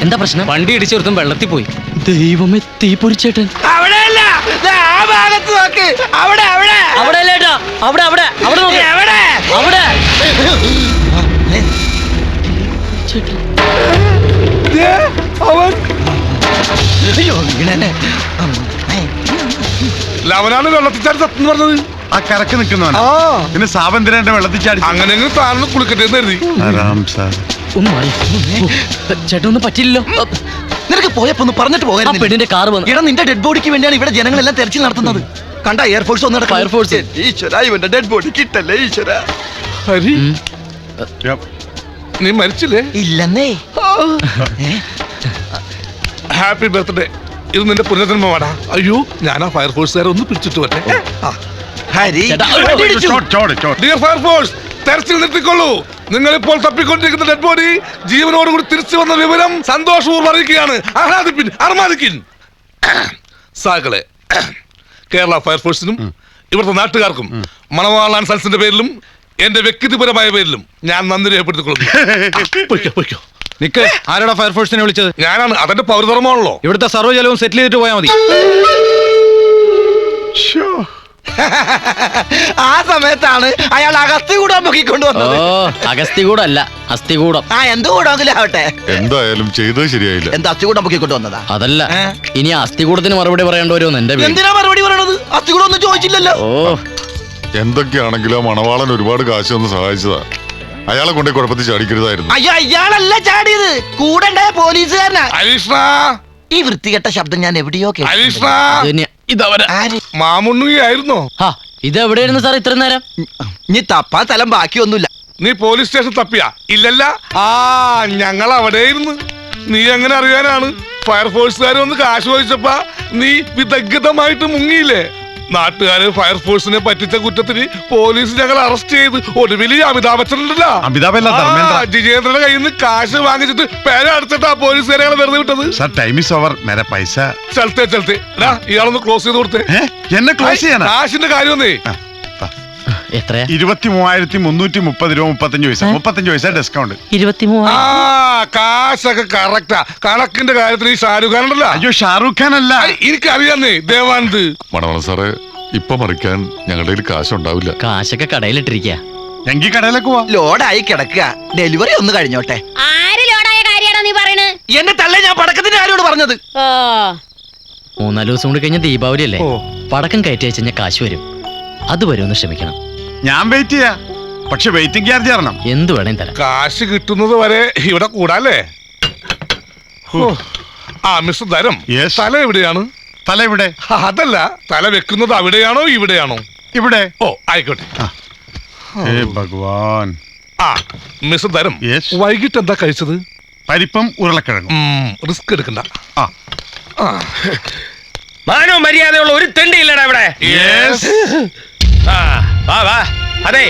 എന്താ പ്രശ്നം? വണ്ടി ഇടിച്ചെടുത്തും വെള്ളത്തിൽ പോയി. ദൈവമേ, തീ പൊരിച്ചേട്ടൻ. അവിടെയല്ല, ആ ഭാഗത്ത് നോക്ക്. അവിടെ അവിടെ അവിടെ അവിടെ അവിടെ അവിടെ നോക്ക്. എവിടെ? അവിടെ അവൻ അയ്യോ വീണനെ ലവനാണ് വെള്ളത്തിൽ ചാടി സത്യം പറഞ്ഞത്. ആ കരക്ക് നിൽക്കുന്നവൻ ആ പിന്നെ സാവന്തിരന്റെ വെള്ളത്തിൽ ചാടി അങ്ങനെയെങ്കിലും താഴ്ന്ന് കുളിക്കട്ടെ എന്ന് കരുതി. ആരാം സാർ ഒന്ന് മാറി ചേട്ടൻ ഒന്നും പറ്റില്ലല്ലോ. നിനക്ക് പോയപ്പോ ഒന്ന് പറഞ്ഞിട്ട് ആ പോകാൻ പെണ്ണിന്റെ കാർ വന്നു. എടാ നിന്റെ ഡെഡ് ബോഡിക്ക് വേണ്ടിയാണ് ഇവിടെ ജനങ്ങളെല്ലാം തെരച്ചിൽ നടത്തുന്നത്. കണ്ട എയർഫോഴ്സ് ഒന്ന് ഫയർഫോഴ്സ്. ഈശ്വര ഇവന്റെ ഡെഡ് ബോഡി കിട്ടല്ലേ ഈശ്വര. ഹരി Yep. നീ മരിച്ചില്ലേ? ഇല്ലെന്നേ. Happy birthday. ഇത് നിന്റെ പുനർജന്മമാടാ. അയ്യോ ഞാൻ ആ ഫയർഫോഴ്സുകാരെ ഒന്ന് പിടിച്ചിട്ട് വരട്ടെ. ഹരി ചേട്ടാ, വണ്ടി ഇടിച്ചു. ചോട് ചോട് ഡിയർ ഫയർഫോഴ്സ്, തെരച്ചിൽ നിർത്തിക്കൊള്ളൂ. നിങ്ങൾ ഇപ്പോൾ തപ്പിക്കൊണ്ടിരിക്കുന്ന ഡെഡ് ബോഡി ജീവനോടുകൂടി തിരിച്ചു വന്ന വിവരം സന്തോഷപൂർവ്വം അറിയിക്കുകയാണ്. ആഹ്ലാദിപ്പിൻ, അർമാദിക്കിൻ. സാകളെ, കേരള ഫയർഫോഴ്സിനും ഇവിടുത്തെ നാട്ടുകാർക്കും മണവാളാൻ സൽസിന്റെ പേരിലും എന്റെ വ്യക്തിപരമായ പേരിലും ഞാൻ നന്ദി രേഖപ്പെടുത്തിക്കൊള്ളുന്നു. നിക്ക്, ആരാടാ ഫയർഫോഴ്സിനെ വിളിച്ചത്? ഞാനാണ്. അതെന്റെ പൗരധർമ്മമാണല്ലോ. ഇവിടുത്തെ സർവ്വ ജലവും സെറ്റിൽ ചെയ്തിട്ട് പോയാൽ മതി. ആ സമയത്താണ് അയാൾ അഗസ്തി കൂടാൻ പൊക്കിക്കൊണ്ട് ഓ വന്നത്. അഗസ്തി കൂടല്ല അസ്ഥികൂടം. ആ എന്ത് കൂടാങ്കിലും ആവട്ടെ. എന്തായാലും ചെയ്തത് ശരിയായില്ല. എന്താ അസ്ഥി കൂടാൻ പൊക്കിക്കൊണ്ട് വന്നതാ? അതല്ല, ഇനി ആ അസ്ഥികൂടത്തിന് മറുപടി പറയേണ്ടി വരുമെന്ന് എന്റെ പേര്. എന്തിനാ മറുപടി പറയണത്? അസ്ഥി കൂടെ ഒന്നും ചോദിച്ചില്ലല്ലോ. ഓ എന്തൊക്കെയാണെങ്കിലും മണവാളൻ ഒരുപാട് കാശ് തന്ന് സഹായിച്ചതാ. അയാളെ കൊണ്ടേ കുഴപ്പത്തിൽ ചാടിക്കരുതായിരുന്നു. അയ്യോ അയാളല്ല ചാടിയത്, കൂടെ ഉണ്ടായ പോലീസുകാരനാ. അരീഷ്ണ, ഈ വൃത്തികെട്ട ശബ്ദം ഞാൻ എവിടെയോ അരീഷ്ണ, അത് തന്നെയാ. ഇതവരെ മാമുണ്ണുകയായിരുന്നോ? ഇത് എവിടെയായിരുന്നു സാർ ഇത്ര നേരം? നീ തപ്പാ സ്ഥലം ബാക്കിയൊന്നുമില്ല. നീ പോലീസ് സ്റ്റേഷൻ തപ്പിയാ? ഇല്ലല്ല. ആ ഞങ്ങൾ അവിടെയായിരുന്നു. നീ എങ്ങനെ അറിയാനാണ്? ഫയർഫോഴ്സുകാർ വന്ന് കാശ് ചോദിച്ചപ്പാ നീ വിദഗ്ധമായിട്ട് മുങ്ങിയില്ലേ? നാട്ടുകാര് ഫയർഫോഴ്സിനെ പറ്റിച്ച കുറ്റത്തിന് പോലീസ് ഞങ്ങൾ അറസ്റ്റ് ചെയ്ത് ഒടുവിൽ അമിതാഭ് ബച്ചൻ ഉണ്ടല്ലോ, ജിജേന്ദ്രന്റെ കയ്യിൽ നിന്ന് കാശ് വാങ്ങിച്ചിട്ട് പേര അടച്ചിട്ടാ പോലീസുകാരെ വെറുതെ വിട്ടത്. Sir time is over. മേരെ പൈസ ചലത്തെ ഇയാളൊന്ന് ക്ലോസ് ചെയ്ത് കൊടുത്തേ. എന്നെ ക്ലോസ് ചെയ്യാനാ? കാശിന്റെ കാര്യമൊന്നേ. എത്രയാ? 23,330 രൂപ 35 പൈസ. 35 പൈസ ഡിസ്കൗണ്ട്. 23. ആ കാശൊക്കെ കറക്റ്റാ. കണക്കിന്റെ കാര്യത്തിൽ ഈ ഷാരൂഖ് ഖാൻ ഉണ്ടല്ലോ. അയ്യോ ഷാറൂഖ് ഖാൻ അല്ല, എനിക്കറിയാന്നേ, ദേവാനന്ദ്. മണവാളൻ സാറേ, ഇപ്പൊ മറിക്കാൻ ഞങ്ങളുടെ കയ്യിൽ കാശുണ്ടാവില്ല. കാശൊക്കെ കടയിലിട്ടിരിക്കുക. എങ്കിൽ കടയിലേക്ക് പോവാ. ലോഡായി കിടക്കുക, ഡെലിവറി ഒന്ന് കഴിഞ്ഞോട്ടെ. ആര് ലോഡായ കാര്യമാണോ നീ പറയണേ? എന്നെ തള്ളേ ഞാൻ പടക്കത്തിന്റെ ആരോട് പറഞ്ഞത്? ഓ 3-4 ദിവസം കൂടി കഴിഞ്ഞ ദീപാവലി അല്ലേ? പടക്കം കയറ്റി അയച്ചു കഴിഞ്ഞാൽ കാശ് വരും. അത് വരുമെന്ന് ശ്രമിക്കണം. ഞാൻ വെയിറ്റ് ചെയ്യാ, പക്ഷെ വെയിറ്റിംഗ് ചാർജ് തരണം. എന്ത് വേണേലും തരാം. കാശ് കിട്ടുന്നത് വരെ ഇവിടെ കൂടാല്ലേ? ആ മിസ്റ്റർ ധരം, തല എവിടെയാണ്? തല ഇവിടെ. അതല്ല, തല വെക്കുന്നത് അവിടെയാണോ ഇവിടെയാണോ? ഇവിടെ. ഓ ആയിക്കോട്ടെ. ഭഗവാൻ. ആ മിസ്റ്റർ ധരം, വൈകിട്ട് എന്താ കഴിച്ചത്? പരിപ്പും ഉരുളക്കിഴങ്ങും. റിസ്ക് എടുക്കണ്ട. മാനോ മര്യാദയുള്ള ഒരു തെണ്ടിയില്ലടാ ഇവിടെ. അതെ,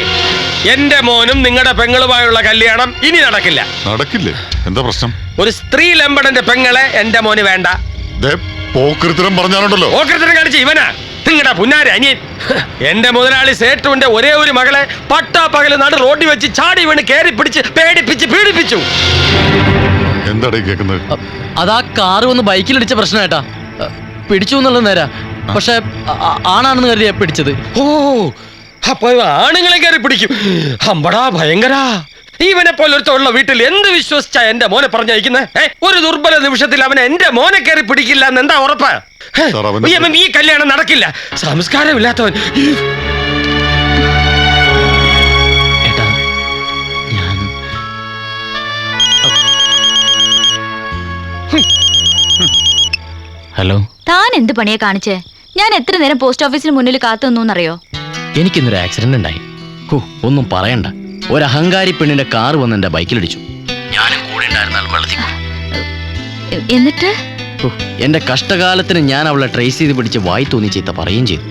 എന്റെ മോനും നിങ്ങളുടെ പെങ്ങളുമായുള്ള കല്യാണം ഇനി നടക്കില്ല. നടക്കില്ലേ? എന്താ പ്രശ്നം? ഒരു സ്ത്രീ ലംബടന്റെ പെങ്ങളെ എന്റെ മോന് വേണ്ട. പോക്കൃത്തരം പറഞ്ഞാലുണ്ടല്ലോ. പോക്കൃത്തരം കാണിച്ച് ഇവനാ നിങ്ങളുടെ പുന്നാര അനിയൻ. എന്റെ മുതലാളി സേട്ടുവിന്റെ ഒരേ ഒരു മകളെ പട്ടാ പകല് നട റോഡിൽ വെച്ച് ചാടി വീണ് കയറി പിടിച്ച് പേടിപ്പിച്ച് പീഡിപ്പിച്ചു. എന്താടേ കേൾക്കുന്നത്? അതാ കാറ് വന്ന് ബൈക്കിലിടിച്ച പ്രശ്നം ഏട്ടാ. പിടിച്ചു എന്നുള്ളത് നേരാ, പക്ഷെ ആണാണെന്ന് കരുതിയാ പിടിച്ചത്. ഓ അപ്പൊ ആണുങ്ങളെ കയറി പിടിക്കും. അമ്പടാ ഭയങ്കരാ. ഇവനെ പോലെ ഒരുത്തുള്ള വീട്ടിൽ എന്ത് വിശ്വസിച്ചാ എന്റെ മോനെ പറഞ്ഞയക്കുന്നേ? ഒരു ദുർബല നിമിഷത്തിൽ അവൻ എന്റെ മോനെ കയറി പിടിക്കില്ല എന്ന് എന്താ ഉറപ്പ്? ഈ കല്യാണം നടക്കില്ല. സംസ്കാരമില്ലാത്തവൻ. ഏട്ടാ ഞാൻ ഹലോ. താൻ എന്ത് പണിയാ കാണിച്ചേ? ഞാൻ എത്ര നേരം പോസ്റ്റ് ഓഫീസിന് മുന്നിൽ കാത്തു നിന്നറിയോ? എനിക്കിന്നൊരു ആക്സിഡന്റ് ഉണ്ടായി. ഒന്നും പറയണ്ട. ഒരു അഹങ്കാരി പെണ്ണിന്റെ കാർ വന്ന് എന്റെ ബൈക്കിലിടിച്ചു. ഞാനും കൂടെ ഉണ്ടായിരുന്നാൽ വെള്ളത്തിൽ. എന്നിട്ട് എന്റെ കഷ്ടകാലത്തിന് ഞാൻ അവളെ ട്രേസ് ചെയ്ത് പിടിച്ച് വായി തോന്നി ചീത്ത പറയുകയും ചെയ്തു.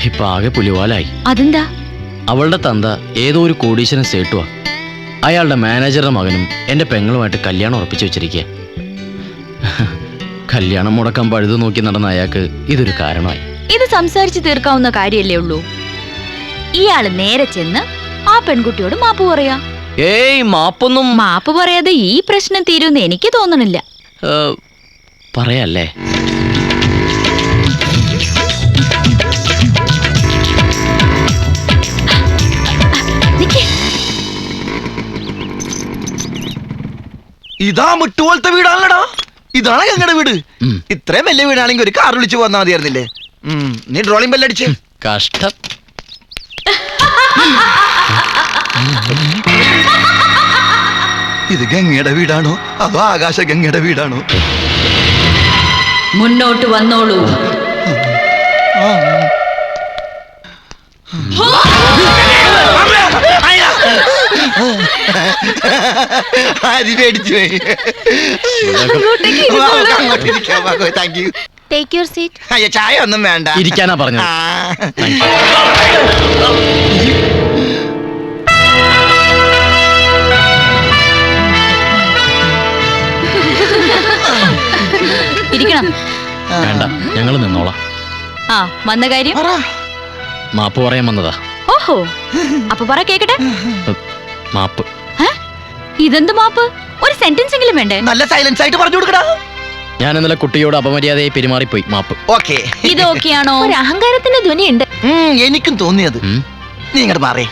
ഇപ്പൊ ആകെ പുലിവാലായി. അതെന്താ? അവളുടെ തന്ത ഏതോ ഒരു കോടീശ്വരൻ സേട്ടുവാ. അയാളുടെ മാനേജറുടെ മകനും എന്റെ പെങ്ങളുമായിട്ട് കല്യാണം ഉറപ്പിച്ചു വെച്ചിരിക്കുക. കല്യാണം മുടക്കാൻ പഴുതു നോക്കി നടന്ന അയാൾക്ക് ഇതൊരു കാരണമായി. ഇത് സംസാരിച്ച് തീർക്കാവുന്ന കാര്യല്ലേ ഉള്ളൂ. ഇയാള് നേരെ ചെന്ന് ആ പെൺകുട്ടിയോട് മാപ്പ് പറയാ. ഏയ് മാപ്പൊന്നും. മാപ്പ് പറയാതെ ഈ പ്രശ്നം തീരുമെന്ന് എനിക്ക് തോന്നണില്ല. പറയാല്ലേ? ഇതാ മുട്ടുപോലത്തെ വീടാണല്ലടാ. ഇതാണ് ഞങ്ങളുടെ വീട്. ഇത്രയും വലിയ വീടാണെങ്കിൽ ഒരു കാർ വിളിച്ചു പോന്നാ മതിയായിരുന്നില്ലേ? നീ ട്രോളിംഗ് ബെല്ലടിച്ച്. കഷ്ടം. ഇത് ഗംഗയുടെ വീടാണോ അതോ ആകാശ ഗംഗയുടെ വീടാണോ? മുന്നോട്ട് വന്നോളൂ. ആര് പേടിച്ചു പോയി? Thank you. Take your seat. അയ്യോ ചായ ഒന്നും വേണ്ട. ഇരിക്കാനാ പറഞ്ഞത്. ഇരിക്കണം. വേണ്ട, ഞങ്ങൾ നിന്നോളാം. ആ വന്ന കാര്യം മാപ്പ് പറയാൻ വന്നതാ. ഓഹോ, അപ്പൊ പറ കേക്കട്ടെ. മാപ്പ്. ഇതെന്ത് മാപ്പ്? ഒരു സെന്റൻസ് എങ്കിലും വേണ്ടേ? നല്ല സൈലൻസ് ആയിട്ട് പറഞ്ഞു കൊടുക്കടാ. ഞാൻ ഇന്നലെ കുട്ടിയോട് അപമര്യാദയായി പെരുമാറിപ്പോയി. മാപ്പ്. ഓക്കെ. ഇത് ഓക്കെയാണോ? ഒരു അഹങ്കാരത്തിന്റെ ധ്വനിയുണ്ട്. എനിക്കും തോന്നിയത്. നീ ഇങ്ങോട്ട് മാറേ.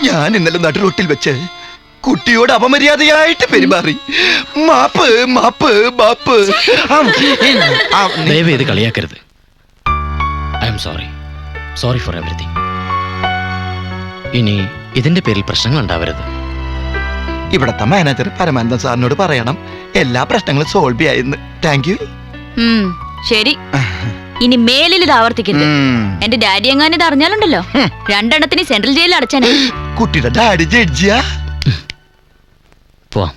ഞാൻ ഇന്നലെ നടുറോട്ടിൽ വെച്ച് കുട്ടിയോട് അപമര്യാദയായിട്ട് പെരുമാറി. മാപ്പ് മാപ്പ് മാപ്പ്. ദയവ് ഇത് കളിയാക്കരുത്. I am sorry. Sorry for everything. ഇനി ഇതിന്റെ പേരിൽ പ്രശ്നങ്ങൾ ഉണ്ടാവരുത്. ഇവിടത്തെ മാനേജർ പരമാനന്ദൻ സാറിനോട് പറയണം എല്ലാ പ്രശ്നങ്ങളും സോൾവ് ആയെന്ന്. Thank you. ശരി, ഇനി മേലിൽ ഇത് ആവർത്തിക്കരുത്. എന്റെ ഡാഡി എങ്ങാനും ഇത് അറിഞ്ഞാലുണ്ടല്ലോ, രണ്ടെണ്ണത്തിന് സെൻട്രൽ ജയിലിൽ അടച്ചാനേ. കുട്ടിയുടെ ഡാഡി ജഡ്ജിയാ. പോവാം.